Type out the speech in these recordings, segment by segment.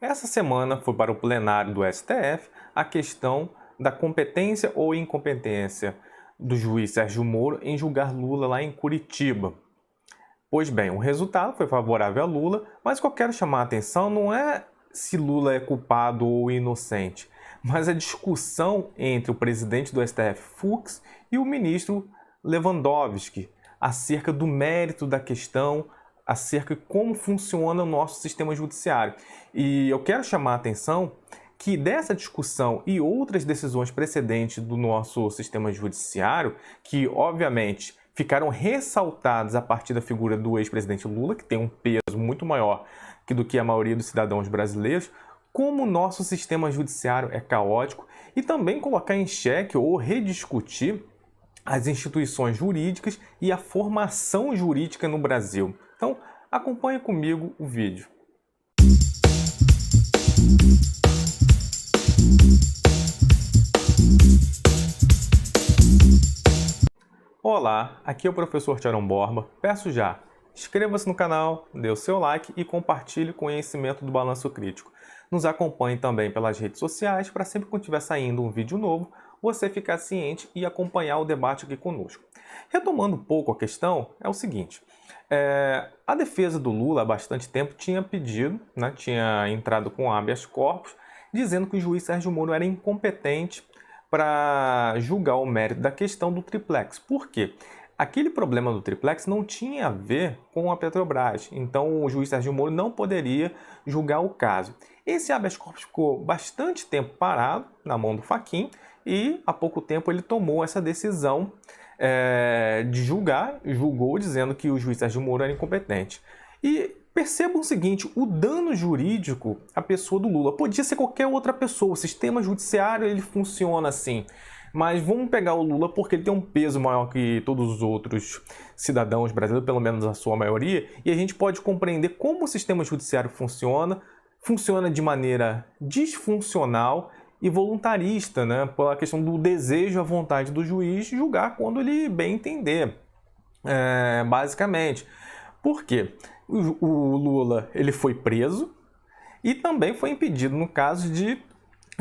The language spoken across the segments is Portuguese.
Essa semana foi para o plenário do STF a questão da competência ou incompetência do juiz Sérgio Moro em julgar Lula lá em Curitiba. Pois bem, o resultado foi favorável a Lula, mas o que eu quero chamar a atenção não é se Lula é culpado ou inocente, mas a discussão entre o presidente do STF, Fux, e o ministro Lewandowski acerca do mérito da questão, acerca de como funciona o nosso sistema judiciário. E eu quero chamar a atenção que dessa discussão e outras decisões precedentes do nosso sistema judiciário, que obviamente ficaram ressaltadas a partir da figura do ex-presidente Lula, que tem um peso muito maior do que a maioria dos cidadãos brasileiros, como o nosso sistema judiciário é caótico, e também colocar em xeque ou rediscutir as instituições jurídicas e a formação jurídica no Brasil. Então, acompanhe comigo o vídeo. Olá, aqui é o professor Tiaron Borba. Peço já, inscreva-se no canal, dê o seu like e compartilhe o conhecimento do Balanço Crítico. Nos acompanhe também pelas redes sociais para sempre que tiver saindo um vídeo novo, você ficar ciente e acompanhar o debate aqui conosco. Retomando um pouco a questão, é o seguinte, a defesa do Lula há bastante tempo tinha pedido, tinha entrado com habeas corpus, dizendo que o juiz Sérgio Moro era incompetente para julgar o mérito da questão do triplex. Por quê? Aquele problema do triplex não tinha a ver com a Petrobras, então o juiz Sérgio Moro não poderia julgar o caso. Esse habeas corpus ficou bastante tempo parado na mão do Fachin e há pouco tempo ele tomou essa decisão de julgou dizendo que o juiz Sérgio Moro era incompetente. E percebam o seguinte, o dano jurídico à pessoa do Lula podia ser qualquer outra pessoa, o sistema judiciário ele funciona assim. Mas vamos pegar o Lula porque ele tem um peso maior que todos os outros cidadãos brasileiros, pelo menos a sua maioria, e a gente pode compreender como o sistema judiciário funciona de maneira disfuncional e voluntarista, pela questão do desejo, a vontade do juiz julgar quando ele bem entender, basicamente. Por quê? O Lula ele foi preso e também foi impedido no caso de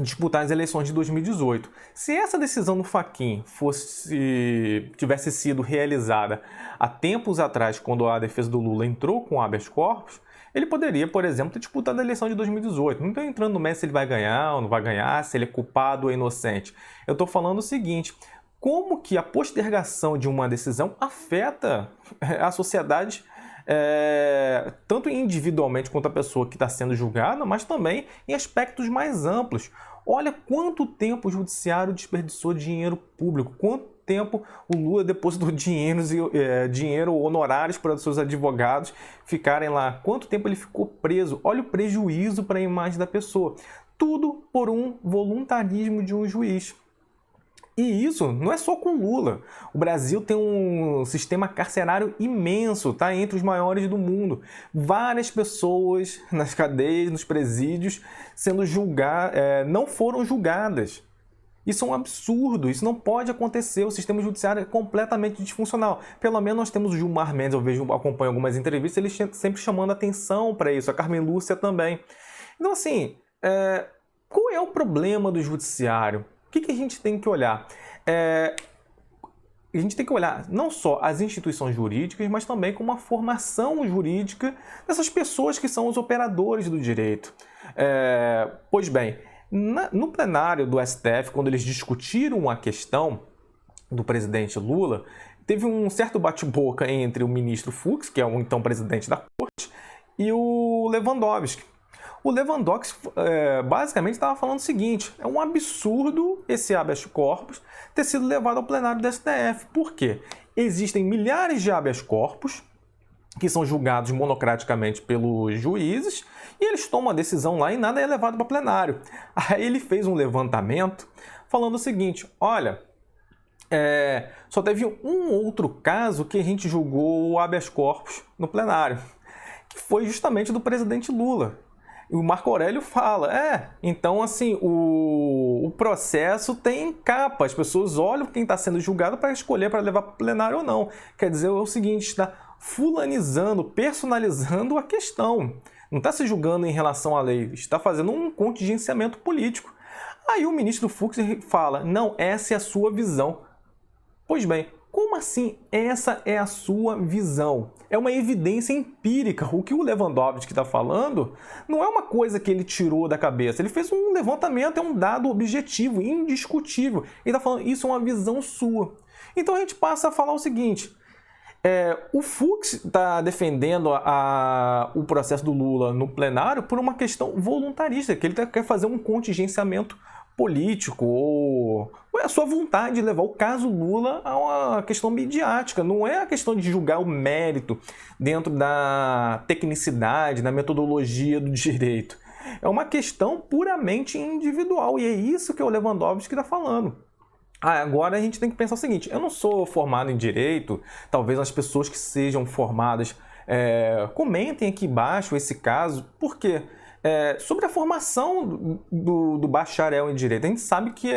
disputar as eleições de 2018. Se essa decisão do Fachin tivesse sido realizada há tempos atrás, quando a defesa do Lula entrou com habeas corpus, ele poderia, por exemplo, ter disputado a eleição de 2018. Não estou entrando no mérito se ele vai ganhar ou não vai ganhar, se ele é culpado ou inocente. Eu estou falando o seguinte, como que a postergação de uma decisão afeta a sociedade, tanto individualmente quanto a pessoa que está sendo julgada, mas também em aspectos mais amplos. Olha quanto tempo o judiciário desperdiçou dinheiro público, quanto tempo o Lula depositou dinheiro honorários para os seus advogados ficarem lá, quanto tempo ele ficou preso. Olha o prejuízo para a imagem da pessoa. Tudo por um voluntarismo de um juiz. E isso não é só com Lula. O Brasil tem um sistema carcerário imenso, entre os maiores do mundo. Várias pessoas nas cadeias, nos presídios, sendo julgadas, não foram julgadas. Isso é um absurdo, isso não pode acontecer. O sistema judiciário é completamente disfuncional. Pelo menos nós temos o Gilmar Mendes, acompanho algumas entrevistas, ele sempre chamando atenção para isso, a Carmen Lúcia também. Então assim, qual é o problema do judiciário? O que a gente tem que olhar? A gente tem que olhar não só as instituições jurídicas, mas também como a formação jurídica dessas pessoas que são os operadores do direito. Pois bem, no plenário do STF, quando eles discutiram a questão do presidente Lula, teve um certo bate-boca entre o ministro Fux, que é o então presidente da corte, e o Lewandowski. O Lewandowski basicamente estava falando o seguinte, é um absurdo esse habeas corpus ter sido levado ao plenário do STF. Por quê? Existem milhares de habeas corpus que são julgados monocraticamente pelos juízes e eles tomam a decisão lá e nada é levado para plenário. Aí ele fez um levantamento falando o seguinte, olha, só teve um outro caso que a gente julgou o habeas corpus no plenário, que foi justamente do presidente Lula. E o Marco Aurélio fala, então assim, o processo tem capa, as pessoas olham quem está sendo julgado para escolher para levar para o plenário ou não. Quer dizer, é o seguinte, está fulanizando, personalizando a questão. não está se julgando em relação à lei, está fazendo um contingenciamento político. Aí o ministro Fux fala, não, essa é a sua visão. Pois bem, como assim essa é a sua visão? É uma evidência empírica. O que o Lewandowski está falando não é uma coisa que ele tirou da cabeça. Ele fez um levantamento, é um dado objetivo, indiscutível. Ele está falando, isso é uma visão sua. Então a gente passa a falar o seguinte, o Fux está defendendo o processo do Lula no plenário por uma questão voluntarista, que ele quer fazer um contingenciamento político, ou é a sua vontade de levar o caso Lula a uma questão midiática, não é a questão de julgar o mérito dentro da tecnicidade, da metodologia do direito. É uma questão puramente individual, e é isso que o Lewandowski está falando. Agora a gente tem que pensar o seguinte, eu não sou formado em direito, talvez as pessoas que sejam formadas comentem aqui embaixo esse caso, por quê? Sobre a formação do bacharel em Direito. A gente sabe que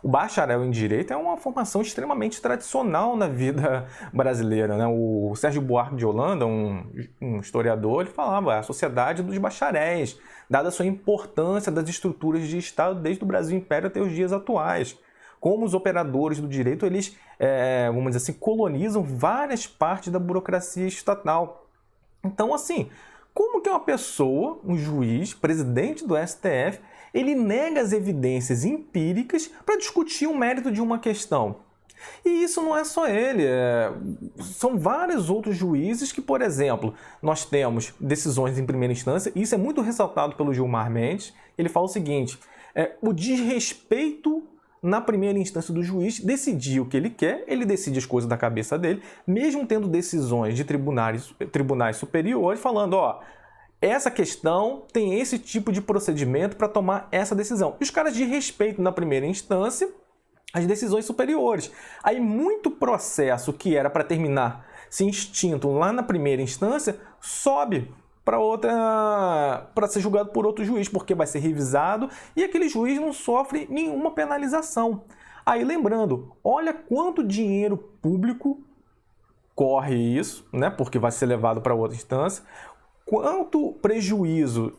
o bacharel em Direito é uma formação extremamente tradicional na vida brasileira, né? O Sérgio Buarque de Holanda, um historiador, ele falava a sociedade dos bacharéis, dada a sua importância das estruturas de Estado desde o Brasil Império até os dias atuais. Como os operadores do direito, eles, vamos dizer assim, colonizam várias partes da burocracia estatal. Então, assim, como que uma pessoa, um juiz, presidente do STF, ele nega as evidências empíricas para discutir o mérito de uma questão? E isso não é só ele, são vários outros juízes que, por exemplo, nós temos decisões em primeira instância, e isso é muito ressaltado pelo Gilmar Mendes, ele fala o seguinte, o desrespeito na primeira instância do juiz decidir o que ele quer, ele decide as coisas da cabeça dele, mesmo tendo decisões de tribunais superiores falando, essa questão tem esse tipo de procedimento para tomar essa decisão. E os caras desrespeitam na primeira instância as decisões superiores. Aí muito processo que era para terminar se extinto lá na primeira instância, sobe para ser julgado por outro juiz, porque vai ser revisado e aquele juiz não sofre nenhuma penalização. Aí lembrando, olha quanto dinheiro público corre isso, né, porque vai ser levado para outra instância, quanto prejuízo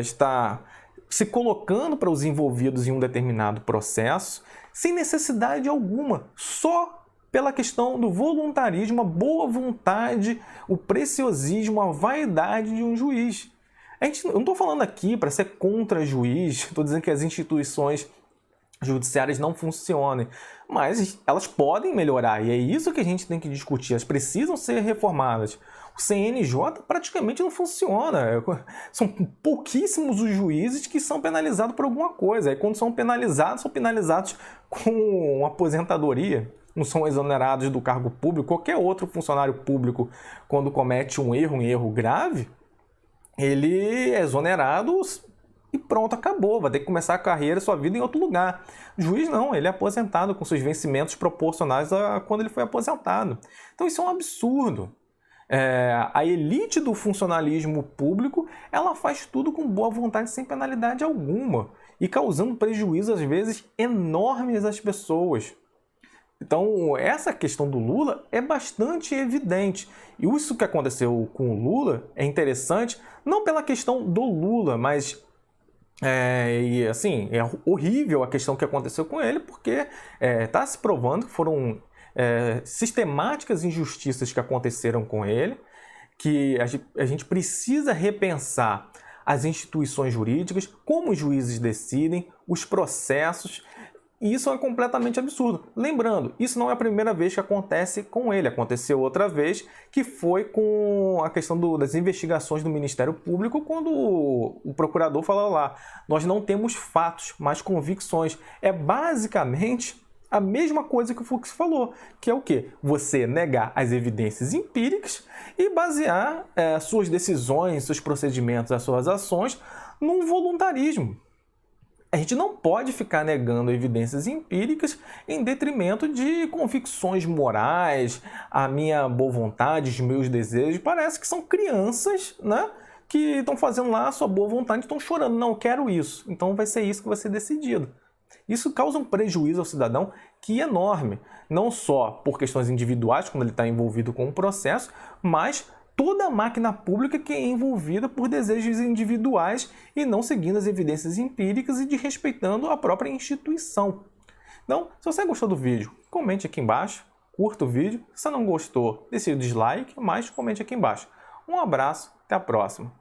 está se colocando para os envolvidos em um determinado processo, sem necessidade alguma, só pela questão do voluntarismo, a boa vontade, o preciosismo, a vaidade de um juiz. Eu não estou falando aqui para ser contra juiz, estou dizendo que as instituições judiciárias não funcionem, mas elas podem melhorar, e é isso que a gente tem que discutir, elas precisam ser reformadas. O CNJ praticamente não funciona, são pouquíssimos os juízes que são penalizados por alguma coisa, e quando são penalizados com aposentadoria, não são exonerados do cargo público. Qualquer outro funcionário público, quando comete um erro grave, ele é exonerado e pronto, acabou. Vai ter que começar a carreira, sua vida em outro lugar. O juiz não, ele é aposentado com seus vencimentos proporcionais a quando ele foi aposentado. Então isso é um absurdo. A elite do funcionalismo público, ela faz tudo com boa vontade, sem penalidade alguma, e causando prejuízos, às vezes, enormes às pessoas. Então, essa questão do Lula é bastante evidente. E isso que aconteceu com o Lula é interessante, não pela questão do Lula, mas é horrível a questão que aconteceu com ele, porque está se provando que foram sistemáticas injustiças que aconteceram com ele, que a gente precisa repensar as instituições jurídicas, como os juízes decidem, os processos. E isso é completamente absurdo. Lembrando, isso não é a primeira vez que acontece com ele. Aconteceu outra vez, que foi com a questão das investigações do Ministério Público, quando o procurador falou lá, nós não temos fatos, mas convicções. É basicamente a mesma coisa que o Fux falou, que é o quê? Você negar as evidências empíricas e basear suas decisões, seus procedimentos, as suas ações num voluntarismo. A gente não pode ficar negando evidências empíricas em detrimento de convicções morais, a minha boa vontade, os meus desejos. Parece que são crianças, né, que estão fazendo lá a sua boa vontade, estão chorando. Não, eu quero isso. Então vai ser isso que vai ser decidido. Isso causa um prejuízo ao cidadão que é enorme. Não só por questões individuais, quando ele está envolvido com o processo, mas toda a máquina pública que é envolvida por desejos individuais e não seguindo as evidências empíricas e desrespeitando a própria instituição. Então, se você gostou do vídeo, comente aqui embaixo, curta o vídeo. Se você não gostou, deixe o dislike, mas comente aqui embaixo. Um abraço, até a próxima.